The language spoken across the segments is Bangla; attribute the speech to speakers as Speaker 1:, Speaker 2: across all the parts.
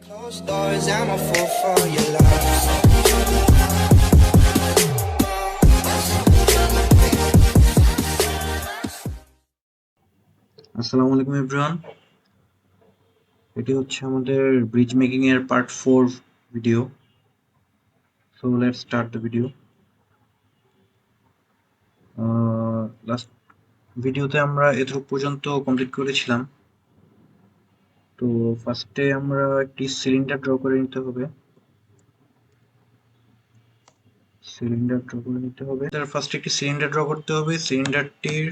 Speaker 1: Closed doors, I'm a fool for your love.
Speaker 2: আসসালামু আলাইকুম এভরিওয়ান। এটি হচ্ছে আমাদের ব্রিজ মেকিং এর part 4 video. So let's start the video. Last ভিডিওতে আমরা এতটুকু পর্যন্ত কমপ্লিট করেছিলাম। তো ফার্স্টে আমরা একটি সিলিন্ডার ড্র করে নিতে হবে। তার ফার্স্টে একটি সিলিন্ডার ড্র করতে হবে। সিলিন্ডারটির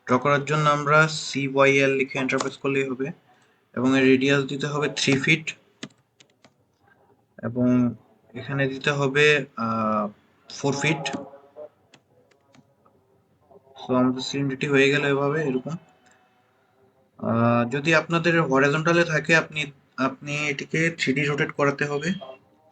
Speaker 2: ড্র করার জন্য আমরা CYL লিখে এন্টার প্রেস করলেই হবে এবং এর রেডিয়াস দিতে হবে 3 ফিট এবং এখানে দিতে হবে 4 ফিট। সো আমাদের সিলিন্ডারটি হয়ে গেল এভাবে এরকম। যদি আপনাদের হরাইজন্টালে থাকে আপনি আপনি এটিকে 3D রোটেট করাতে হবে।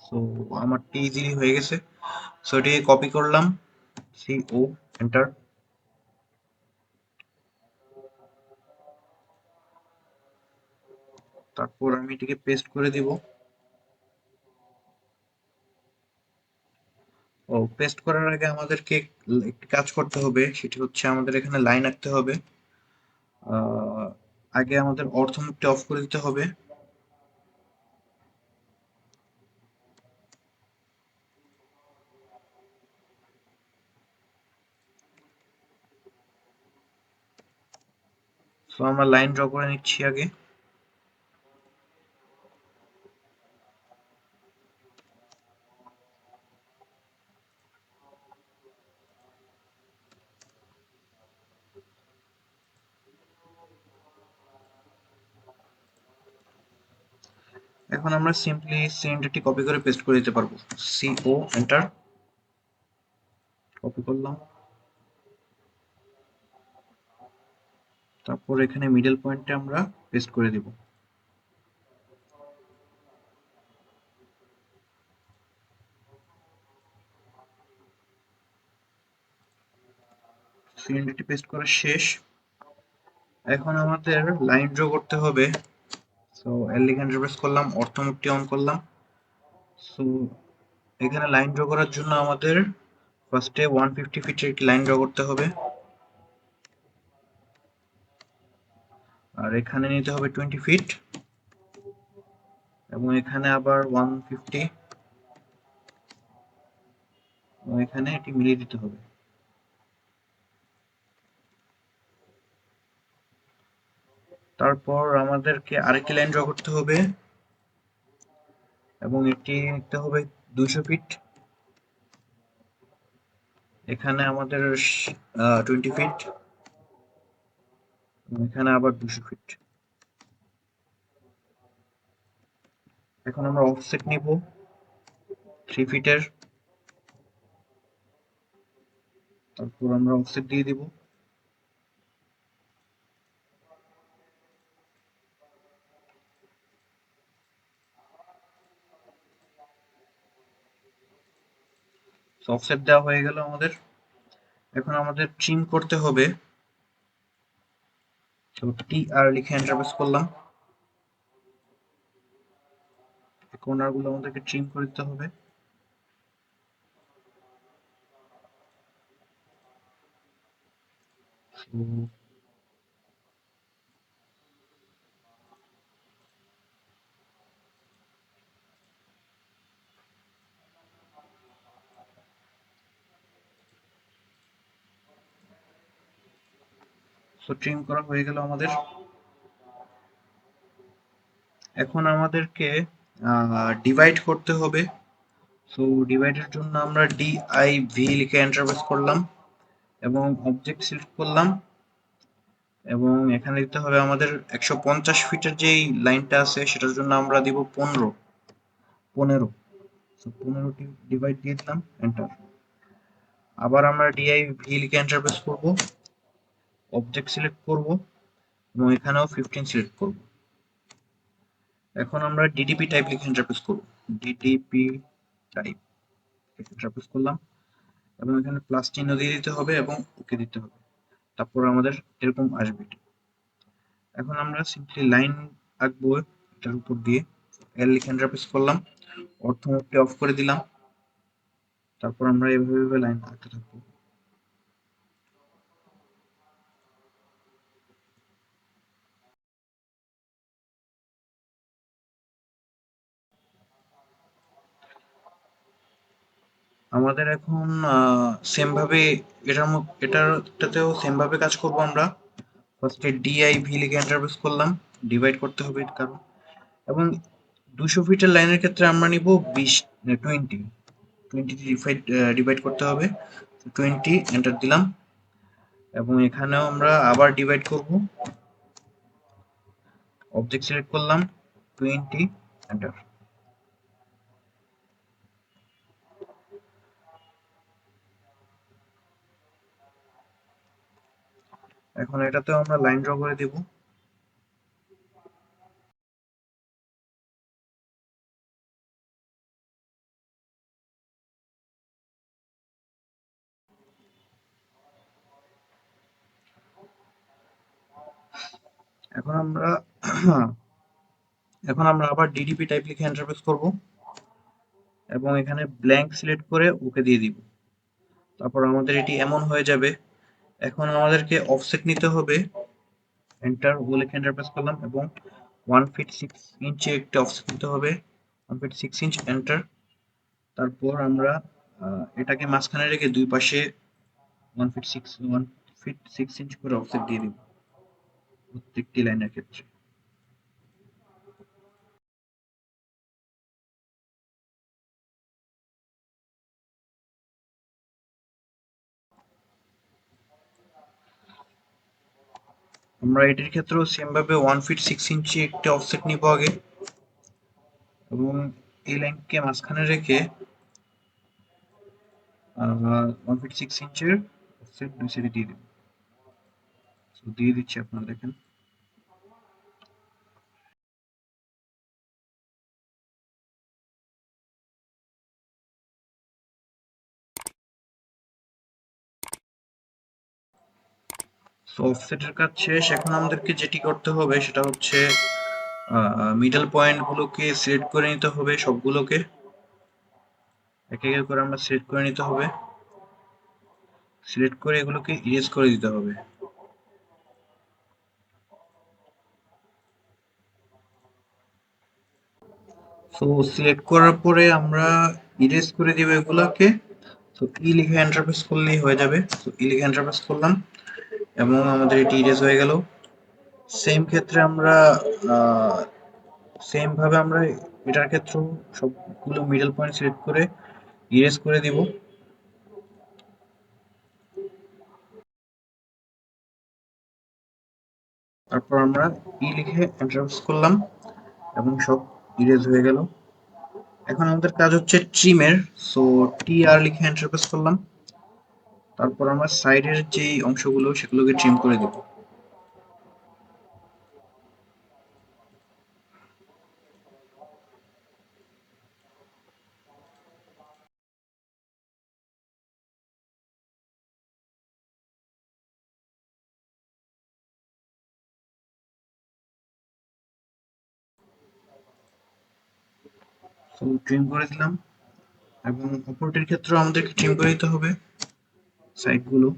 Speaker 2: সো আমারটি ইজিলি হয়ে গেছে। সো এটিকে কপি করলাম, CO এন্টার। তারপর আমি এটিকে পেস্ট করে দিব। পেস্ট করার আগে আমাদেরকে একটি কাজ করতে হবে, সেটি হচ্ছে আমাদের এখানে লাইন আঁকতে হবে। আগে আমাদের অর্থমুখটি অফ করে দিতে হবে। সো আমরা লাইন ড্র করে নিচ্ছি আগে। এখন আমরা সিম্পলি সিলিন্ডারটি কপি করে পেস্ট করে দিতে পারবো। CO এন্টার, কপি করলাম। তারপর এখানে মিডল পয়েন্টে আমরা পেস্ট করে দিব। সিলিন্ডারটি পেস্ট করা শেষ। এখন আমাদের লাইন ড্র করতে হবে। সো এল লিখে এন্টার প্রেস করলাম, অর্থমুখটি অন করলাম। সো এখানে লাইন ড্র করার জন্য আমাদের ফার্স্টে 150 ফিটের একটি লাইন ড্র করতে হবে আর এখানে নিতে হবে 20 ফিট এবং এখানে আবার 150 এবং এখানে এটি মিলিয়ে দিতে হবে। তারপর আমাদেরকে আরেকটি লাইন ড্র করতে হবে এবং এটি নিতে হবে 200 ফিট। এখানে আমাদের 20 ফিট এবং এখানে আবার 200 ফিট। এখন আমরা অফসেট নিব 3 ফিটের। তারপর আমরা অফসেট দিয়ে দিব। অফসেট দেওয়া হয়ে গেল আমাদের। এখন আমাদের ট্রিম করতে হবে। TR লিখে এন্টার প্রেস করলাম। কর্নার গুলো আমাদেরকে ট্রিম করে দিতে হবে। সো ট্রিম করা হয়ে গেল আমাদের। এখন আমাদেরকে ডিভাইড করতে হবে। সো ডিভাইডের জন্য আমরা DIV লিখে এন্টার প্রেস করলাম এবং অবজেক্ট সিলেক্ট করলাম এবং এখানে দিতে হবে আমাদের 150 ফিটের যেই লাইনটা আছে সেটার জন্য আমরা দিব 15। সো 15টি ডিভাইড দিয়ে দিলাম, এন্টার। আবার আমরা DIV লিখে এন্টার প্রেস করব, অবজেক্ট সিলেক্ট করব এবং এখানেও 15 সিলেক্ট করব। এখন আমরা DDP টাইপ লিখে এন্টার প্রেস করব। DDP টাইপ এন্টার প্রেস করলাম এবং এখানে প্লাস চিহ্ন দিয়ে দিতে হবে এবং ওকে দিতে হবে। তারপর আমাদের এরকম আসবে। এখন আমরা সিম্পলি লাইন আঁকবো এটার উপর দিয়ে, এল লিখে এন্টার প্রেস করলাম, অর্থমুখটি অফ করে দিলাম। তারপর আমরা এভাবে লাইন আঁকতে থাকবো। আমাদের এখন সেম ভাবে এটাতেও সেম ভাবে কাজ করব আমরা। ফার্স্টে ডিআইভি লিখে এন্টার প্রেস করলাম, ডিভাইড করতে হবে কারণ, এবং 200 ফিটের লাইনের ক্ষেত্রে আমরা নিব 20 ডিভাইড ডিভাইড করতে হবে। 20 এন্টার দিলাম, এবং এখানেও আমরা আবার ডিভাইড করব। অবজেক্ট সিলেক্ট করলাম, 20 এন্টার। এখন এটাতেও আমরা লাইন ড্র করে দেব। এখন আমরা আবার ডিডিপি টাইপ লিখে এন্টার প্রেস করব, এবং এখানে ব্ল্যাঙ্ক সিলেক্ট করে ওকে দিয়ে দিব। তারপর আমাদের এটি এমন হয়ে যাবে। এখন আমাদেরকে অফসেট নিতে হবে, এন্টার ও লিখে এন্টার প্রেস করলাম, এবং 1 ফিট 6 ইঞ্চে একটা অফসেট নিতে হবে, 1 ফিট 6 ইঞ্চ এন্টার। তারপর আমরা এটাকে মাঝখানে রেখে দুই পাশে 1 ফিট 6 ইঞ্চ করে অফসেট দিয়ে দিব প্রত্যেকটি লাইনের ক্ষেত্রে। আমরা এটির ক্ষেত্রেও সেম ভাবে 1 ফিট 6 ইঞ্চি একটা অফসেট নিব আগে, এবং এই লাইনকে মাঝখানে রেখে 1 ফিট 6 ইঞ্চের অফসেট দুই সাইডে দিয়ে দেব। দিয়ে দিচ্ছি, আপনারা দেখেন। সো অফসেটের কাজ শেষ। এখন আমাদেরকে যেটি করতে হবে সেটা হচ্ছে মিডল পয়েন্ট গুলোকে সিলেক্ট করে নিতে হবে, সবগুলোকে এক এক করে আমরা সিলেক্ট করে নিতে হবে। সিলেক্ট করে এগুলোকে ইরেজ করে দিতে হবে। সো সিলেক্ট করার পরে আমরা ইরেজ করে দিব এগুলোকে। তো ই লিখে এন্টার প্রেস করলেই হয়ে যাবে। তো ই লিখে এন্টার প্রেস করলাম, এবং আমাদের এটি ইরেজ হয়ে গেল। সেম ক্ষেত্রে আমরা সেম ভাবে আমরা এটার ক্ষেত্রেও সবগুলো মিডল পয়েন্ট সিলেক্ট করে ইরেজ করে দিব। তারপর আমরা ই লিখে এন্টার প্রেস করলাম, এবং সব ইরেজ হয়ে গেল। এখন আমাদের কাজ হচ্ছে ট্রিমের। সো টি আর লিখে এন্টার প্রেস করলাম। তারপর আমরা সাইডের যে অংশগুলো সেগুলোকে ট্রিম করে দেব। সো ট্রিম করে দিলাম, এবং অপরটির ক্ষেত্রেও আমাদেরকে ট্রিম করে দিতে হবে সাইডগুলো।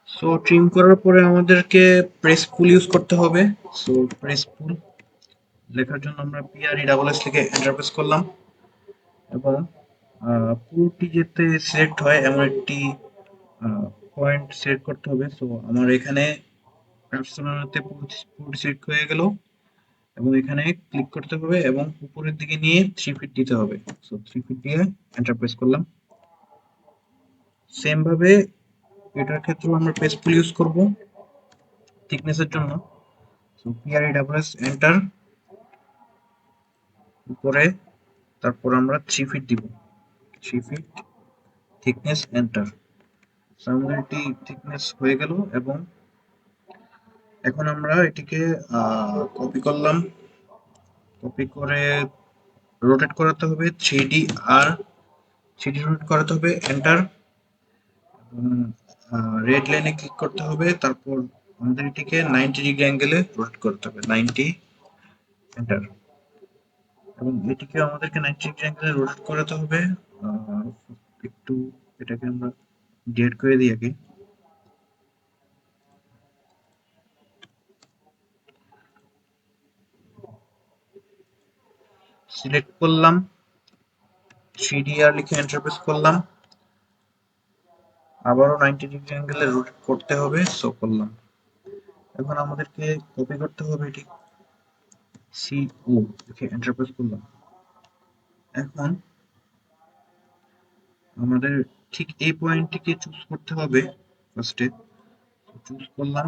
Speaker 2: সো ট্রিম করার পরে আমাদেরকে প্রেস পুল ইউজ করতে হবে। সো প্রেস পুল লেখার জন্য আমরা পিআরই ডাবল এস লিখে এন্টার প্রেস করলাম, এবং পুরোটি যাতে সিলেক্ট হয় এমন একটি পয়েন্ট সিলেক্ট করতে হবে। সো আমার এখানে পার্সোনাতে পুরোটি সিলেক্ট হয়ে গেল, এবং এখানে ক্লিক করতে হবে, এবং উপরের দিকে নিয়ে 3 ফিট দিতে হবে। সো 3 ফিট দিয়ে এন্টার প্রেস করলাম। সেম ভাবে এটার ক্ষেত্রেও আমরা পেজ পুল ইউজ করব থিকনেসের জন্য। So PRE double S enter, উপরে তারপর আমরা 3 ফিট দিব, 3 ফিট থিকনেস, এন্টার। আমাদের এটি থিকনেস হয়ে গেল এবং এখন আমরা এটিকে কপি করলাম, কপি করে রোটেট করাতে হবে 3D, আর 3D রোটেট করাতে হবে, এন্টার। রেড লাইনে ক্লিক করতে হবে, তারপর আমাদের এটিকে 90 ডিগ্রি অ্যাঙ্গেলে রোটেট করতে হবে, 90, এন্টার। এবং এটিকে আমাদেরকে 90 ডিগ্রি অ্যাঙ্গেলে রোটেট করাতে হবে। একটু এটাকে আমরা ডিলিট করে দিই আগে। সিলেক্ট করলাম, 3D আর লিখে এন্টার প্রেস করলাম, আবারও 90 ডিগ্রি অ্যাঙ্গেলে রোটেট করতে হবে, সো করলাম। এখন আমাদেরকে কপি করতে হবে এটি, CO লিখে এন্টার প্রেস করলাম। এখন আমাদের ঠিক এই পয়েন্টটিকে চুজ করতে হবে ফার্স্টে। চুজ করলাম,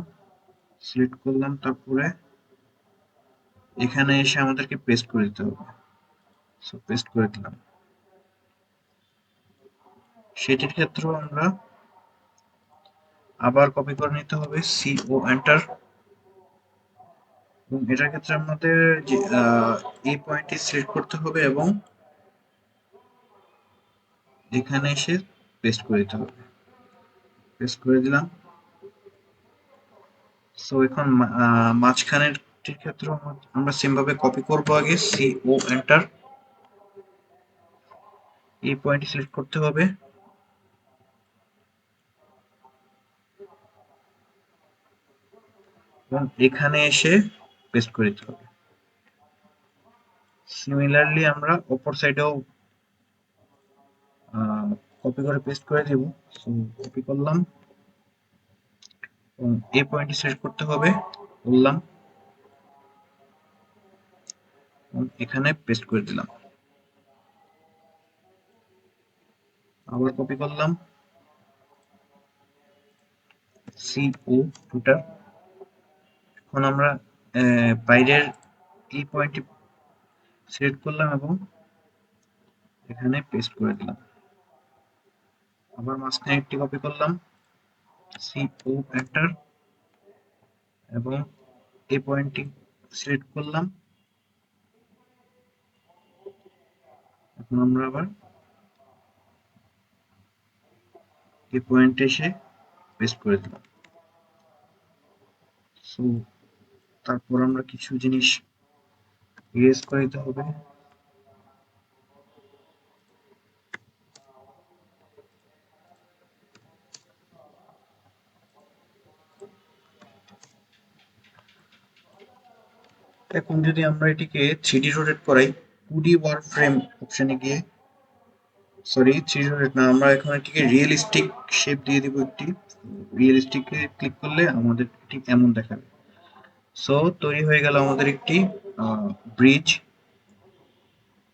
Speaker 2: সিলেক্ট করলাম, তারপরে এখানে এসে আমাদেরকে পেস্ট করে দিতে হবে, সো পেস্ট করে দিলাম। সেটির ক্ষেত্রেও আমরা আবার কপি করে নিতে হবে, CO এন্টার। এবং এটার ক্ষেত্রে আমাদের যে এই পয়েন্টটি সিলেক্ট করতে হবে এবং এখানে এসে পেস্ট করে দিতে হবে, পেস্ট করে দিলাম। সো এখন মাঝখানের ক্ষেত্রে আমরা সেম ভাবে কপি করব, আগে CO এন্টার, এই পয়েন্টটি সিলেক্ট করতে হবে এবং এখানে এসে পেস্ট করে দিতে হবে। সিমিলারলি আমরা অপর সাইডেও কপি করে পেস্ট করে দেব। সো কপি করলাম এবং এই পয়েন্টটি সিলেক্ট করতে হবে, করলাম এবং এখানে পেস্ট করে দিলাম। আবার কপি করলাম, CO ফুটার। এখন আমরা বাইরের এই পয়েন্টটি সিলেক্ট করলাম এবং এখানে পেস্ট করে দিলাম। আবার মাঝখানে একটি কপি করলাম, CO এন্টার, এবং এই পয়েন্টটি সিলেক্ট করলাম। এখন আমরা আবার এই পয়েন্টে এসে পেস্ট করে দিলাম। সো তারপর আমরা কিছু জিনিস ইরেজ করে দিতে হবে। এখন যদি আমরা এটিকে 3D রোটেট করাই, 2D ওয়ার ফ্রেম অপশনে গিয়ে, সরি 3D রোটেট না, আমরা এখন এটিকে রিয়েলিস্টিক শেপ দিয়ে দিব একটি। রিয়েলিস্টিকে ক্লিক করলে আমাদের ঠিক এমন দেখাবে। সো তৈরি হয়ে গেল আমাদের একটি ব্রিজ।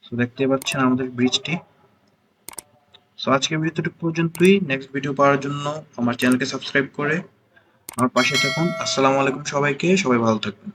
Speaker 2: সো দেখতে পাচ্ছেন আমাদের ব্রিজটি। সো আজকের ভিডিওটি পর্যন্তই। নেক্সট ভিডিও পাওয়ার জন্য আমার চ্যানেলকে সাবস্ক্রাইব করে আমার পাশে থাকুন। আসসালামু আলাইকুম সবাইকে, সবাই ভালো থাকবেন।